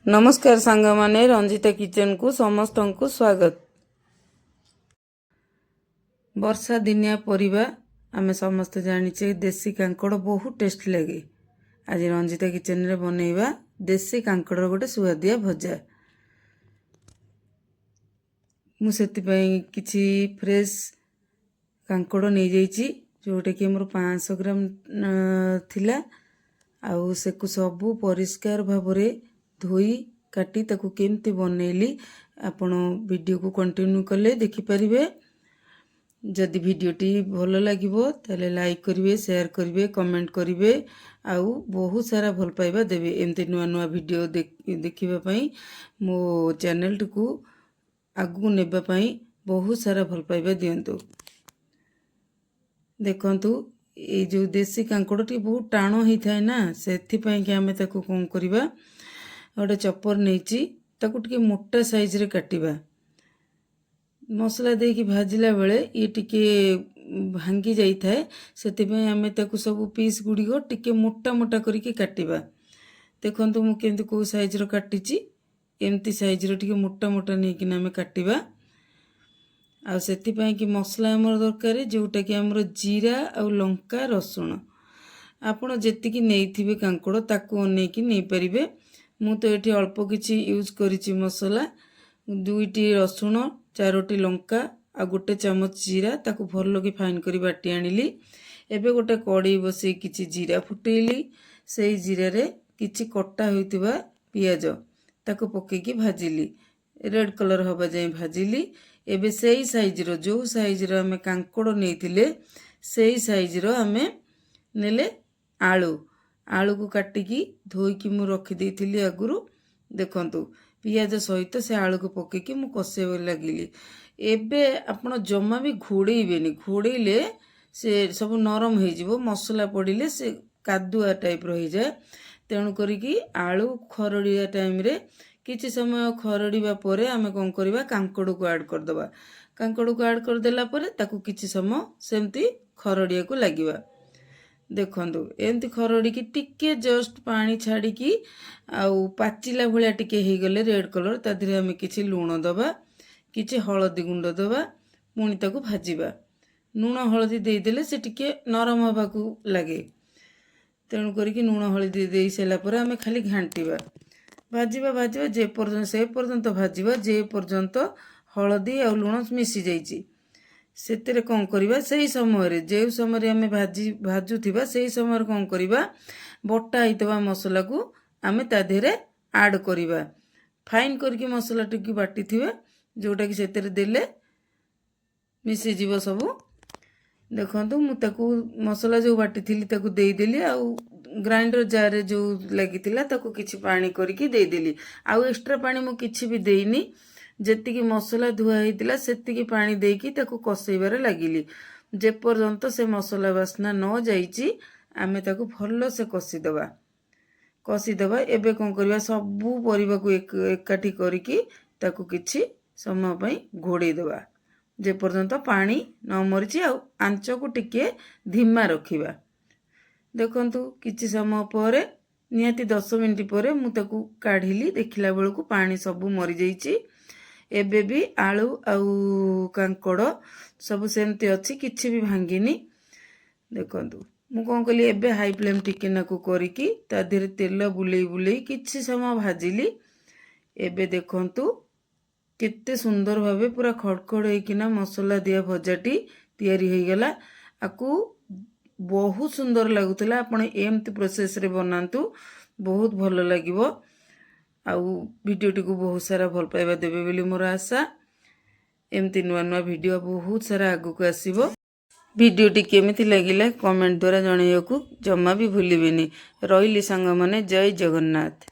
नमस्कार सांग माने रंजिता किचन को समस्त को स्वागत। वर्षा दिनिया परिबा आम समस्त जानिचे देसी कांकड़ बहुत टेस्ट लगे। आज रंजिता किचन रे बनैबा देसी कांकड़ गोटे सुआदिया भजा। मु सेति पई किछि फ्रेश कांकड़ नै जाइछि जोटे कि हमर 500 ग्राम थिला। आउ से को सबु परिष्कार भाबरे धोई काटी ताकू केमती बनैली आपण वीडियो को कंटिन्यू कले देखि परिबे। जदि वीडियोटी भल लागिबो ताले लाइक करिवे, शेयर करिवे, कमेंट करिवे आउ बहुत सारा भल पाइबा देबे। एमती नुआ नुआ वीडियो देखिबा पई मो चैनल को आगु नेबा पई बहुत सारा भल पाइबा दियंतु। देखंतु ए जो देसी कांकड़टी बहुत टाण ही थाए ना, सेथि पई कि हमें ताकू कोन करिबा गोटे चपर नहींची ताकू टिके मोटा साइज रे काटिबा। मसला देकी भाजिला बेले ये टिके भांगी जाई थाए, सेति पई हमें ताकू सब पीस गुडी को टिके मोटा मोटा करके काटिबा। देखंतु मु केंति को साइज रो काटिची, एमती साइज रो टिके मोटा मोटा नै कि हमें काटिबा। आ सेति पई कि मसला हमर दरकार जोटा कि हमर जीरा आ लंका रसुण आपण जेतिकी नेइथिबे कांकड़ ताकू अनै कि नै परिबे। मु तो एठी अल्प किछि यूज करिछि मसला, 2टी रसुण, 4टी लंका आ गोटे चमच जीरा ताकू भल कि फाइन करी बाटी आनिली। एबे गोटे कड़ी बसई किछि जीरा फुटेइली, सेई जीरा रे किछि कट्टा होइतिबा पियाज ताकू पके कि भाजिली, रेड कलर होबा जाय भाजिली। एबे सेई साइज रो जो साइज रो हमें कांकड़ नेइथिले सेई साइज रो हमें नेले आलू को काटी की धोई की मु रखी देइथिली आगुरु। देखंतु पियाज सहित से आलू को पके कि मु कसेबे लागिली। एबे आपण जम्मा भी घोड़ेइबेनी, घोड़ेइले से सब नरम हो जिवो, मसला पड़िले से कादुआ टाइप रही जाए। तेणु करी कि आलू खरड़िया टाइम रे किछि समय खरड़िबा परे आमे कोन करबा कांकड़ को ऐड कर दबा। कांकड़ को ऐड कर देला परे ताकू किछि समय सेमती खरड़िया को लागिबा। देखंतु एमती खरड़ी की टिके जस्ट पानी छाड़ी की आउ पाचिला भलिया टिके हे गले रेड कलर ता धीरे हमें किछि लूण दबा, किछि हळदी गुंड दबा, पुणी ताकू भाजिबा। लूण हळदी दे देले से टिके नरम होबा को लागे। तेणु करी कि लूण हळदी दे सेला परे हमें खाली घांटीबा, भाजिबा भाजिबा जे पर्यंत से पर्यंत भाजिबा जे पर्यंत हळदी आ लूण मिसी जाइछि। सेतेरे कोन करिबा सेही समय रे जे समय रे हमें भाजु थिबा सेही समय रे कोन करिबा बट्टा हितबा मसला को हमें ता देरे ऐड करिबा। फाइन करके मसला टिकी बाटी थिबा जोटा कि सेतेरे देले मिसी जीव सबु। देखंतु मु ताकू मसला जो बाटी थिली ताकू देई देली आउ ग्राइंडर जार रे जो लागितिला ताकू किछि पानी करके देई देली। आउ एक्स्ट्रा पानी मु किछि भी देइनी, जेतिकी मसला धुआ हेतिला सेतिकी पानी देकी ताकू कसेइबारे लागिली। जे पर्यंत से मसला बास्ना न जाइछि आमे ताकू भल्लो से कसी दबा। एबे कोन करबा सबु परिबा को एकाठी करिकी ताकू किछि समय पई घोड़े दबा जे पर्यंत पानी न मरिछि। आ आंच को टिके धीमा रखिबा। देखंतु किछि समय परे निहाती 10 मिनिट परे मु ताकू काढिली, देखिला बेलकू पानी सबु मरि जाइछि। एबे भी आलू आउ कांकड़ सब सेमती अच्छी, किछि भी भांगिनी। देखंतु मु कोन कली एबे हाई फ्लेम टिके नाकू करिकी ता धीरे तेल बुलेई बुलेई किछि समय भाजिली। एबे देखंतु केते सुंदर भावे पूरा खड़खड़ होइकिना मसला दिया भजाटी तैयारी हो गला। आकू बहुत सुंदर लागुतला। आपण एमती प्रोसेस रे बनांतु, बहुत भल लागिवो। आउ वीडियोटी को बहुत सारा भल पाइबा देबे बोली मोर आशा। एमती नुआ नुआ वीडियो बहुत सारा आगु को आसीबो। वीडियोटी केमिति लागिला कमेंट द्वारा जणैयाकू जम्मा भी भूलिबेनी। रहिली सांग माने जय जगन्नाथ।